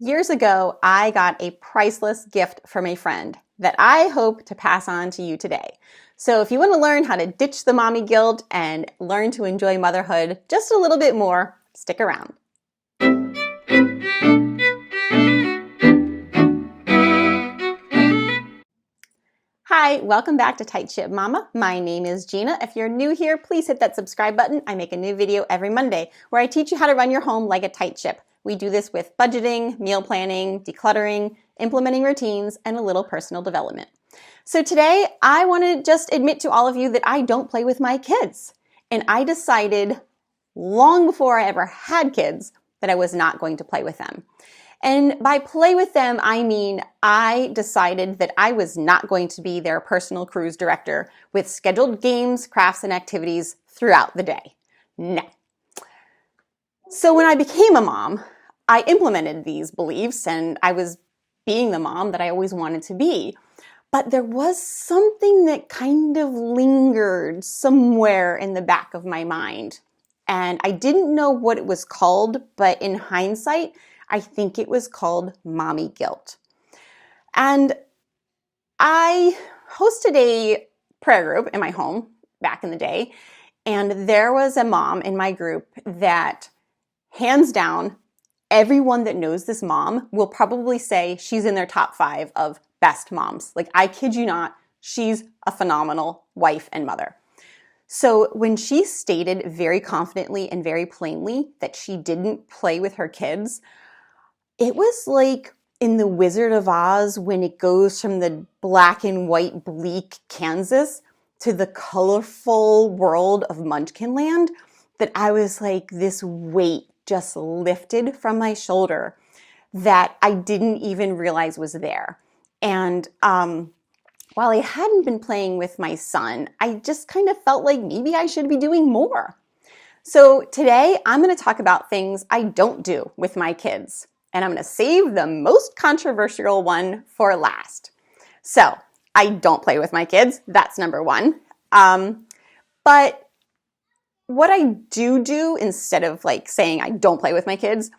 Years ago, I got a priceless gift from a friend that I hope to pass on to you today. So if you want to learn how to ditch the mommy guilt and learn to enjoy motherhood just a little bit more, stick around. Hi, welcome back to Tight Ship Mama. My name is Gina. If you're new here, please hit that subscribe button. I make a new video every Monday where I teach you how to run your home like a tight ship. We do this with budgeting, meal planning, decluttering, implementing routines, and a little personal development. So today, I want to just admit to all of you that I don't play with my kids. And I decided long before I ever had kids that I was not going to play with them. And by play with them, I mean I decided that I was not going to be their personal cruise director with scheduled games, crafts, and activities throughout the day. No. So when I became a mom, I implemented these beliefs and I was being the mom that I always wanted to be. But there was something that kind of lingered somewhere in the back of my mind. And I didn't know what it was called, but in hindsight, I think it was called mommy guilt. And I hosted a prayer group in my home back in the day, and there was a mom in my group that, hands down, everyone that knows this mom will probably say she's in their top 5 of best moms. Like, I kid you not, she's a phenomenal wife and mother. So when she stated very confidently and very plainly that she didn't play with her kids, it was like in The Wizard of Oz when it goes from the black and white bleak Kansas to the colorful world of Munchkinland, that I was like, this weight just lifted from my shoulder that I didn't even realize was there. And while I hadn't been playing with my son, I just kind of felt like maybe I should be doing more. So today I'm going to talk about things I don't do with my kids. And I'm going to save the most controversial one for last. So I don't play with my kids. That's number one. But what I do instead of like saying I don't play with my kids,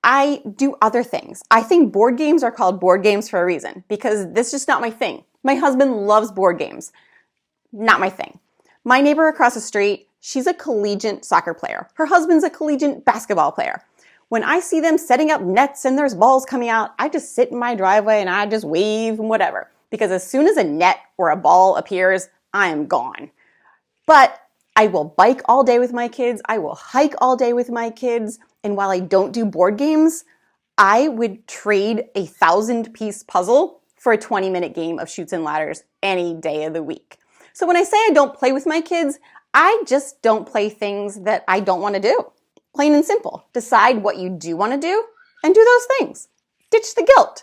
I do other things. I think board games are called board games for a reason because this is just not my thing. My husband loves board games. Not my thing. My neighbor across the street, she's a collegiate soccer player. Her husband's a collegiate basketball player. When I see them setting up nets and there's balls coming out, I just sit in my driveway and I just wave and whatever. Because as soon as a net or a ball appears, I am gone. But I will bike all day with my kids. I will hike all day with my kids. And while I don't do board games, I would trade a 1,000-piece puzzle for a 20-minute game of Chutes and Ladders any day of the week. So when I say I don't play with my kids, I just don't play things that I don't want to do. Plain and simple. Decide what you do want to do and do those things. Ditch the guilt.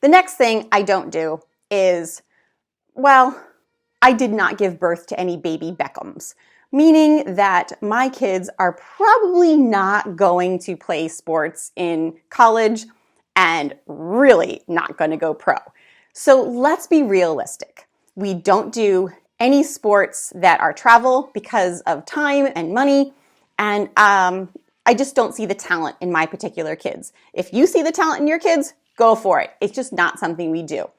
The next thing I don't do is, well, I did not give birth to any baby Beckhams, meaning that my kids are probably not going to play sports in college and really not going to go pro. So let's be realistic. We don't do any sports that are travel because of time and money. And I just don't see the talent in my particular kids. If you see the talent in your kids, go for it. It's just not something we do.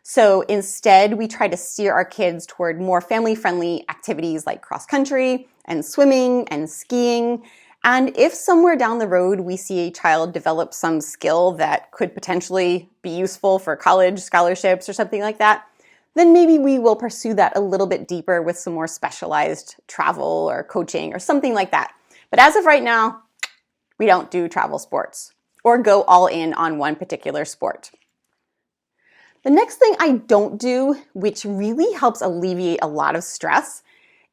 So instead, we try to steer our kids toward more family-friendly activities like cross-country and swimming and skiing. And if somewhere down the road we see a child develop some skill that could potentially be useful for college scholarships or something like that, then maybe we will pursue that a little bit deeper with some more specialized travel or coaching or something like that. But as of right now, we don't do travel sports or go all in on one particular sport. The next thing I don't do, which really helps alleviate a lot of stress,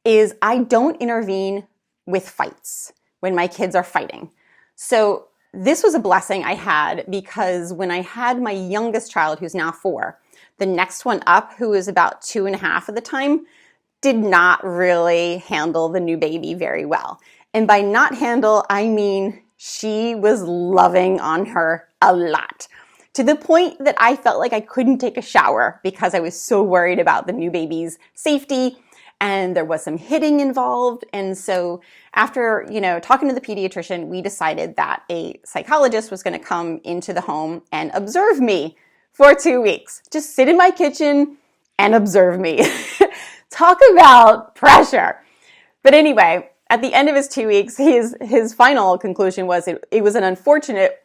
is I don't intervene with fights when my kids are fighting. So this was a blessing I had because when I had my youngest child, who's now 4, the next one up, who was about 2.5 at the time, did not really handle the new baby very well. And by not handle, I mean she was loving on her a lot, to the point that I felt like I couldn't take a shower because I was so worried about the new baby's safety. and there was some hitting involved. And so after, talking to the pediatrician, we decided that a psychologist was going to come into the home and observe me for 2 weeks. Just sit in my kitchen and observe me. Talk about pressure. But anyway, at the end of his 2 weeks, his final conclusion was it was an unfortunate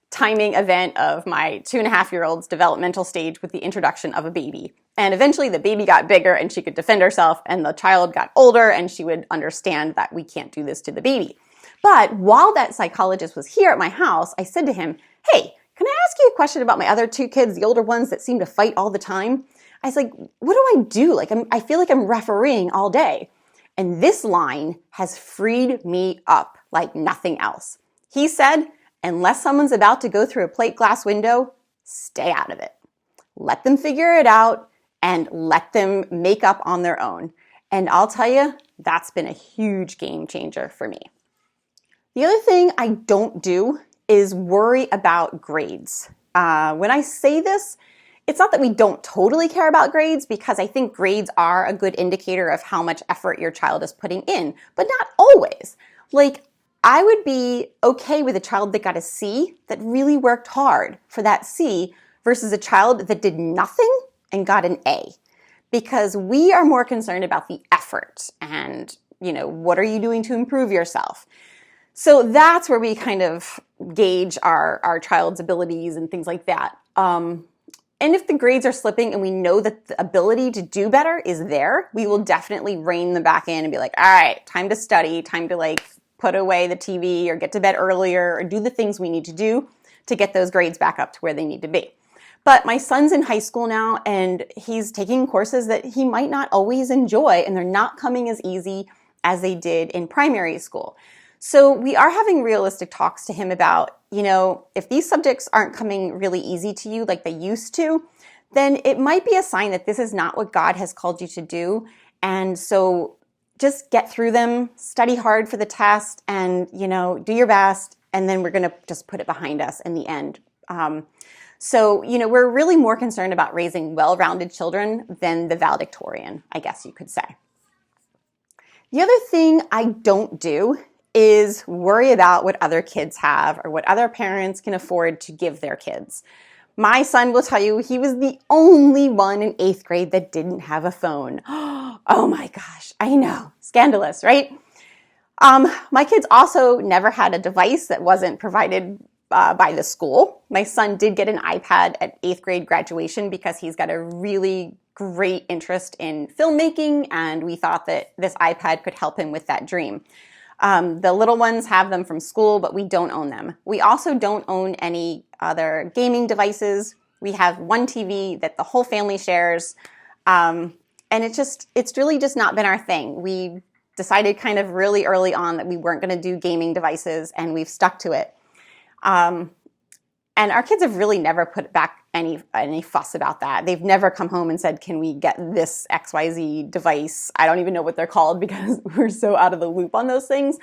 timing event of my 2.5-year-old's developmental stage with the introduction of a baby. And eventually the baby got bigger and she could defend herself, and the child got older and she would understand that we can't do this to the baby. But while that psychologist was here at my house, I said to him, "Hey, can I ask you a question about my other 2 kids, the older ones that seem to fight all the time?" I was like, "What do I do? I feel like I'm refereeing all day." And this line has freed me up like nothing else. He said, "Unless someone's about to go through a plate glass window, stay out of it. Let them figure it out and let them make up on their own." And I'll tell you, that's been a huge game changer for me. The other thing I don't do is worry about grades. When I say this, it's not that we don't totally care about grades, because I think grades are a good indicator of how much effort your child is putting in, but not always. I would be okay with a child that got a C that really worked hard for that C versus a child that did nothing and got an A, because we are more concerned about the effort and, what are you doing to improve yourself? So that's where we kind of gauge our child's abilities and things like that. And if the grades are slipping and we know that the ability to do better is there, we will definitely rein them back in and be like, all right, time to study, time to put away the TV or get to bed earlier or do the things we need to do to get those grades back up to where they need to be. But my son's in high school now, and he's taking courses that he might not always enjoy, and they're not coming as easy as they did in primary school. So we are having realistic talks to him about, if these subjects aren't coming really easy to you like they used to, then it might be a sign that this is not what God has called you to do. And so just get through them, study hard for the test, and, do your best. And then we're going to just put it behind us in the end. So we're really more concerned about raising well-rounded children than the valedictorian, I guess you could say. The other thing I don't do is worry about what other kids have or what other parents can afford to give their kids. My son will tell you he was the only one in 8th grade that didn't have a phone. Oh my gosh, I know. Scandalous, right? My kids also never had a device that wasn't provided by the school. My son did get an iPad at 8th grade graduation because he's got a really great interest in filmmaking, and we thought that this iPad could help him with that dream. The little ones have them from school, but we don't own them. We also don't own any other gaming devices. We have one TV that the whole family shares. And it's really just not been our thing. We decided kind of really early on that we weren't going to do gaming devices, and we've stuck to it. And our kids have really never put back any fuss about that. They've never come home and said, "Can we get this XYZ device?" I don't even know what they're called because we're so out of the loop on those things.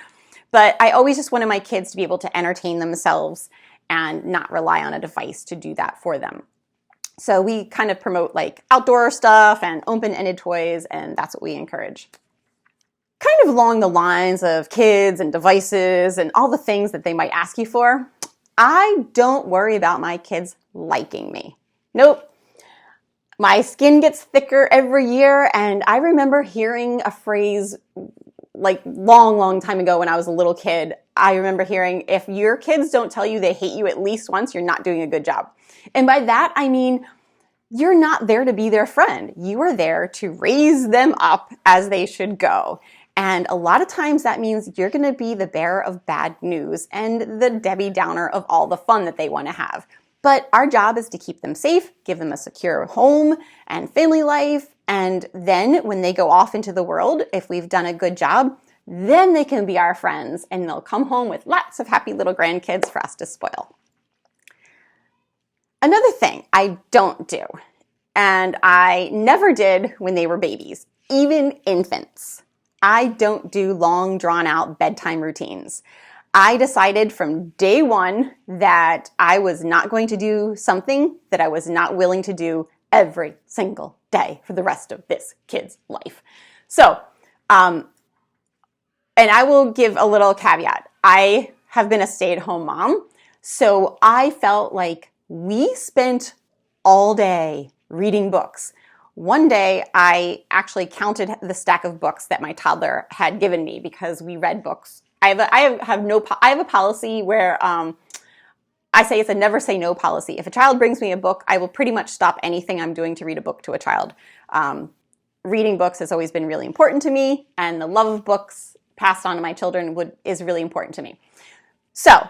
But I always just wanted my kids to be able to entertain themselves and not rely on a device to do that for them. So we kind of promote outdoor stuff and open-ended toys, and that's what we encourage. Kind of along the lines of kids and devices and all the things that they might ask you for, I don't worry about my kids liking me. Nope. My skin gets thicker every year, and I remember hearing a phrase long time ago when I was a little kid. I remember hearing, if your kids don't tell you they hate you at least once, you're not doing a good job. And by that, I mean, you're not there to be their friend. You are there to raise them up as they should go. And a lot of times that means you're going to be the bearer of bad news and the Debbie Downer of all the fun that they want to have. But our job is to keep them safe, give them a secure home and family life. And then when they go off into the world, if we've done a good job, then they can be our friends and they'll come home with lots of happy little grandkids for us to spoil. Another thing I don't do, and I never did when they were babies, even infants, I don't do long, drawn-out bedtime routines. I decided from day one that I was not going to do something that I was not willing to do every single day for the rest of this kid's life. So, and I will give a little caveat. I have been a stay-at-home mom, so I felt like we spent all day reading books. One day, I actually counted the stack of books that my toddler had given me because we read books. I have a policy where I say it's a never say no policy. If a child brings me a book, I will pretty much stop anything I'm doing to read a book to a child. Reading books has always been really important to me, and the love of books passed on to my children is really important to me. So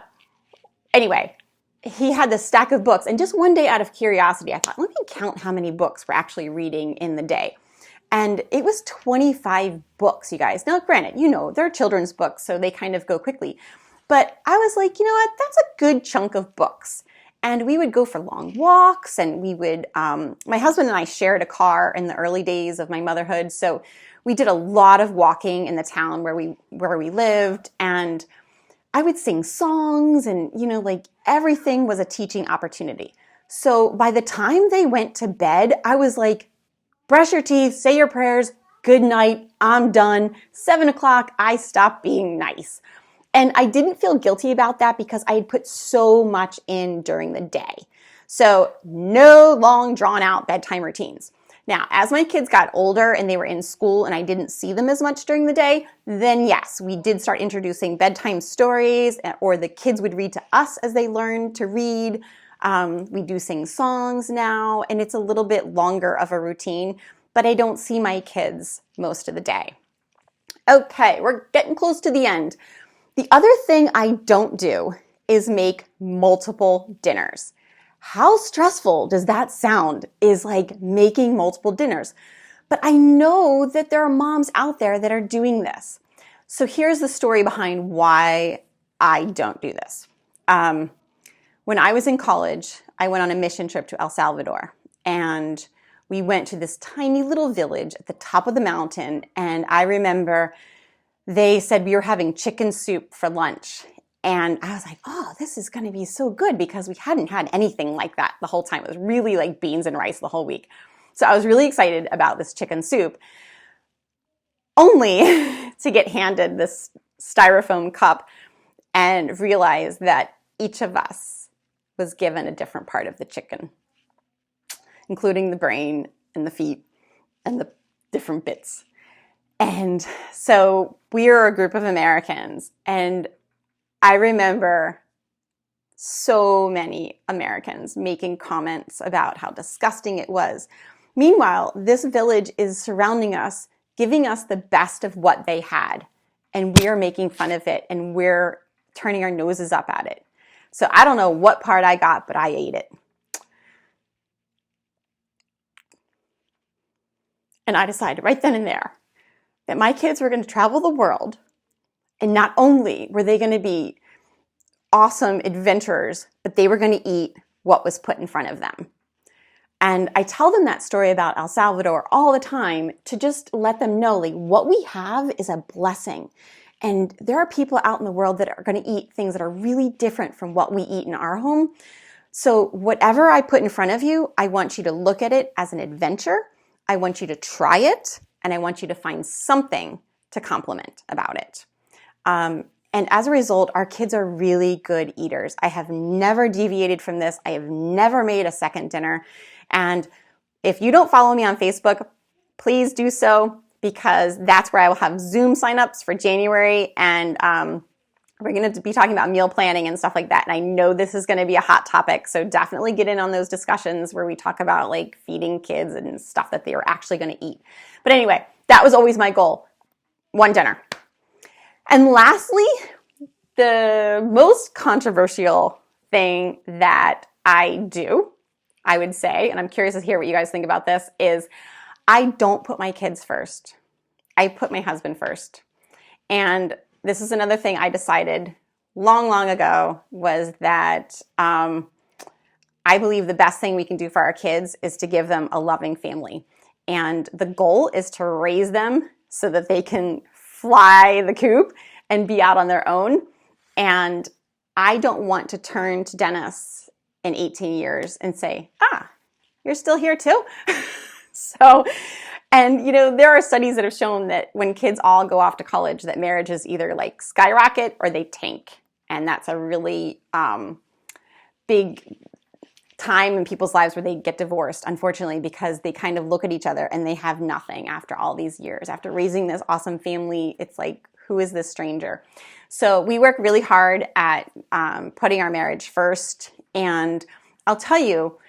anyway, he had this stack of books, and just one day out of curiosity, I thought, let me count how many books we're actually reading in the day. And it was 25 books, you guys. Now, granted, they're children's books, so they kind of go quickly. But I was like, you know what? That's a good chunk of books. And we would go for long walks, and we would, my husband and I shared a car in the early days of my motherhood. So we did a lot of walking in the town where we lived, and I would sing songs, and, everything was a teaching opportunity. So by the time they went to bed, I was like, brush your teeth, say your prayers, good night, I'm done. 7 o'clock, I stopped being nice. And I didn't feel guilty about that because I had put so much in during the day. So no long drawn out bedtime routines. Now, as my kids got older and they were in school and I didn't see them as much during the day, then yes, we did start introducing bedtime stories, or the kids would read to us as they learned to read. We do sing songs now, and it's a little bit longer of a routine, but I don't see my kids most of the day. Okay, we're getting close to the end. The other thing I don't do is make multiple dinners. How stressful does that sound, is like making multiple dinners? But I know that there are moms out there that are doing this. So here's the story behind why I don't do this. When I was in college, I went on a mission trip to El Salvador, and we went to this tiny little village at the top of the mountain, and I remember they said we were having chicken soup for lunch. And I was like, oh, this is going to be so good, because we hadn't had anything like that the whole time. It was really like beans and rice the whole week. So I was really excited about this chicken soup, only to get handed this styrofoam cup and realize that each of us was given a different part of the chicken, including the brain and the feet and the different bits. And so we are a group of Americans, and I remember so many Americans making comments about how disgusting it was. Meanwhile, this village is surrounding us, giving us the best of what they had, and we are making fun of it, and we're turning our noses up at it. So I don't know what part I got, but I ate it. And I decided right then and there that my kids were going to travel the world, and not only were they going to be awesome adventurers, but they were going to eat what was put in front of them. And I tell them that story about El Salvador all the time to just let them know, like, what we have is a blessing. And there are people out in the world that are going to eat things that are really different from what we eat in our home. So whatever I put in front of you, I want you to look at it as an adventure. I want you to try it, and I want you to find something to compliment about it. And as a result, our kids are really good eaters. I have never deviated from this. I have never made a second dinner. And if you don't follow me on Facebook, please do so, because that's where I will have Zoom signups for January. And we're going to be talking about meal planning and stuff like that. And I know this is going to be a hot topic. So definitely get in on those discussions where we talk about like feeding kids and stuff that they are actually going to eat. But anyway, that was always my goal. One dinner. And lastly, the most controversial thing that I do, I would say, and I'm curious to hear what you guys think about this, is I don't put my kids first. I put my husband first. And this is another thing I decided long, long ago, was that I believe the best thing we can do for our kids is to give them a loving family. And the goal is to raise them so that they can fly the coop and be out on their own. And I don't want to turn to Dennis in 18 years and say, you're still here too? So And, you know, there are studies that have shown that when kids all go off to college, that marriages either like skyrocket or they tank. And that's a really big time in people's lives where they get divorced, unfortunately, because they kind of look at each other and they have nothing after all these years. After raising this awesome family, it's like, who is this stranger? So we work really hard at putting our marriage first. And I'll tell you,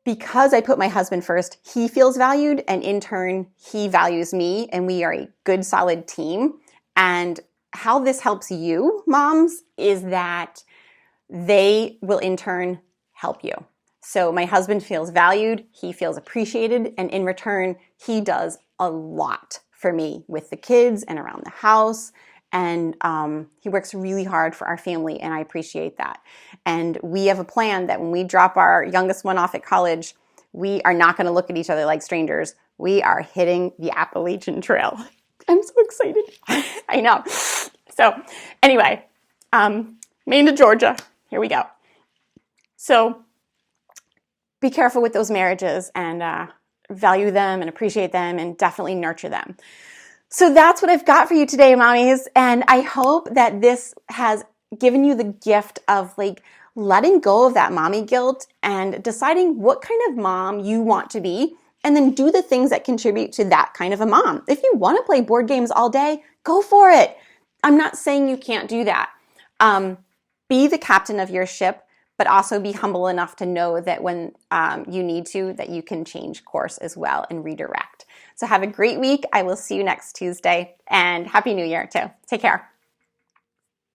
because I put my husband first, he feels valued, and in turn, he values me, and we are a good, solid team. And how this helps you, moms, is that they will in turn help you. So my husband feels valued, he feels appreciated, and in return, he does a lot for me with the kids and around the house. And he works really hard for our family, and I appreciate that. And we have a plan that when we drop our youngest one off at college, we are not going to look at each other like strangers. We are hitting the Appalachian Trail. I'm so excited. I know. So anyway, Maine to Georgia. Here we go. So be careful with those marriages, and value them and appreciate them, and definitely nurture them. So that's what I've got for you today, mommies. And I hope that this has given you the gift of like letting go of that mommy guilt and deciding what kind of mom you want to be, and then do the things that contribute to that kind of a mom. If you want to play board games all day, go for it. I'm not saying you can't do that. Be the captain of your ship, but also be humble enough to know that when you need to, that you can change course as well and redirect. So have a great week. I will see you next Tuesday, and Happy New Year too. Take care.